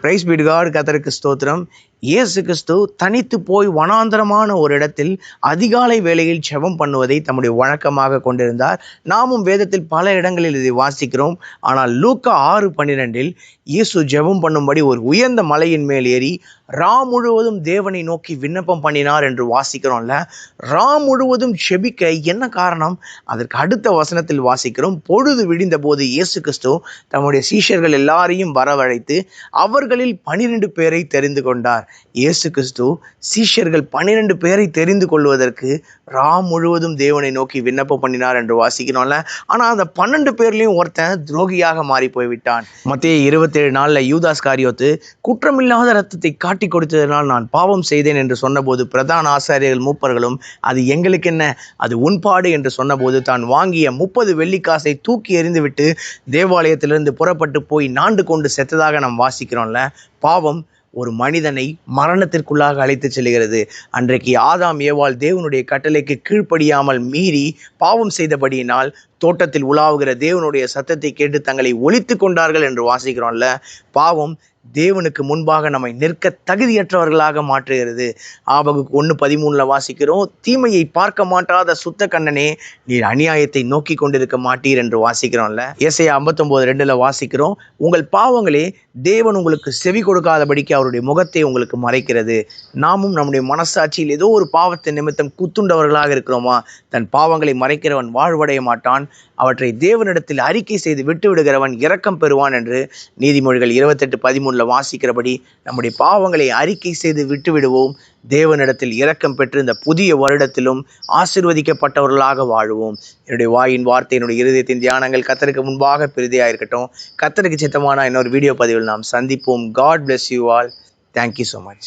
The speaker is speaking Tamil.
Price beat God. கர்த்தருக்கு ஸ்தோத்திரம். இயேசு கிறிஸ்து தனித்து போய் வனாந்தரமான ஒரு இடத்தில் அதிகாலை வேளையில் ஜெபம் பண்ணுவதை தம்முடைய வழக்கமாக கொண்டிருந்தார். நாமும் வேதத்தில் பல இடங்களில் இதை வாசிக்கிறோம். ஆனால் லூக்கா 6:12 இயேசு ஜெபம் பண்ணும்படி ஒரு உயர்ந்த மலையின் மேல் ஏறி முழுவதும் தேவனை நோக்கி விண்ணப்பம் பண்ணினார் என்று வாசிக்கிறோம்ல. முழுவதும் ஜெபிக்க என்ன காரணம்? அதற்கு அடுத்த வசனத்தில் வாசிக்கிறோம். பொழுது விடிந்த போது இயேசு கிறிஸ்து தம்முடைய சீஷர்கள் எல்லாரையும் வரவழைத்து அவர்களில் 12 பேரை தெரிந்து கொண்டார். இயேசு கிறிஸ்து சீஷர்கள் 12 பேரை தெரிந்து கொள்வதற்கு முழுவதும் தேவனை நோக்கி விண்ணப்பம் பண்ணினார் என்று வாசிக்கிறோம்ல. ஆனால் அந்த 12 பேர்லையும் ஒருத்தன் துரோகியாக மாறி போய்விட்டான். மத்தேயு 27:4 யூதாஸ் காரியோத்து குற்றமில்லாத இரத்தத்தை காட்டி கொடுத்ததனால் நான் பாவம் செய்தேன் என்று சொன்னபோது பிரதான ஆசாரியர்கள் மூப்பர்களும் அது எங்களுக்கு என்ன, அது உன்பாடு என்று சொன்னபோது தான் வாங்கிய 30 வெள்ளிக்காசை தூக்கி எறிந்துவிட்டு தேவாலயத்திலிருந்து புறப்பட்டு போய் நாண்டு கொண்டு செத்ததாக நாம் வாசிக்கிறோம்ல. பாவம் ஒரு மனிதனை மரணத்திற்குள்ளாக அழைத்து செல்கிறது. அன்றைக்கு ஆதாம் ஏவாள் தேவனுடைய கட்டளைக்கு கீழ்ப்படியாமல் மீறி பாவம் செய்தபடியினால் தோட்டத்தில் உலாவுகிற தேவனுடைய சத்தத்தை கேட்டு தங்களை ஒழித்து கொண்டார்கள் என்று வாசிக்கிறோம்ல. பாவம் தேவனுக்கு முன்பாக நம்மை நிற்க தகுதியற்றவர்களாக மாற்றுகிறது. ஆபகுக்கு 1:13 வாசிக்கிறோம். தீமையை பார்க்க மாட்டாத சுத்த கண்ணனே, நீர் அநியாயத்தை நோக்கி கொண்டிருக்க மாட்டீர் என்று வாசிக்கிறோம்ல. ஏசாயா 59:2 வாசிக்கிறோம். உங்கள் பாவங்களே தேவன் உங்களுக்கு செவி கொடுக்காதபடிக்கு அவருடைய முகத்தை உங்களுக்கு மறைக்கிறது. நாமும் நம்முடைய மனசாட்சியில் ஏதோ ஒரு பாவத்தின் நிமித்தம் குத்துண்டவர்களாக இருக்கிறோமா? தன் பாவங்களை மறைக்கிறவன் வாழ்வடைய மாட்டான், அவற்றை தேவனிடத்தில் அறிக்கை செய்து விட்டு விடுகிறவன் இரக்கம் பெறுவான் என்று நீதிமொழிகள் 28:13 வாசிக்கிறபடி நம்முடைய பாவங்களை அறிக்கை செய்து விட்டு விடுவோம். தேவனிடத்தில் இரக்கம் பெற்று இந்த புதிய வருடத்திலும் ஆசீர்வதிக்கப்பட்டவர்களாக வாழுவோம். என்னுடைய வாயின் வார்த்தை, என்னுடைய இருதயத்தின் தியானங்கள் கர்த்தருக்கு முன்பாக பிரதியாக இருக்கட்டும். கர்த்தருக்கு சித்தமான இன்னொரு வீடியோ பதிவில் நாம் சந்திப்போம். God bless you all. Thank you so much.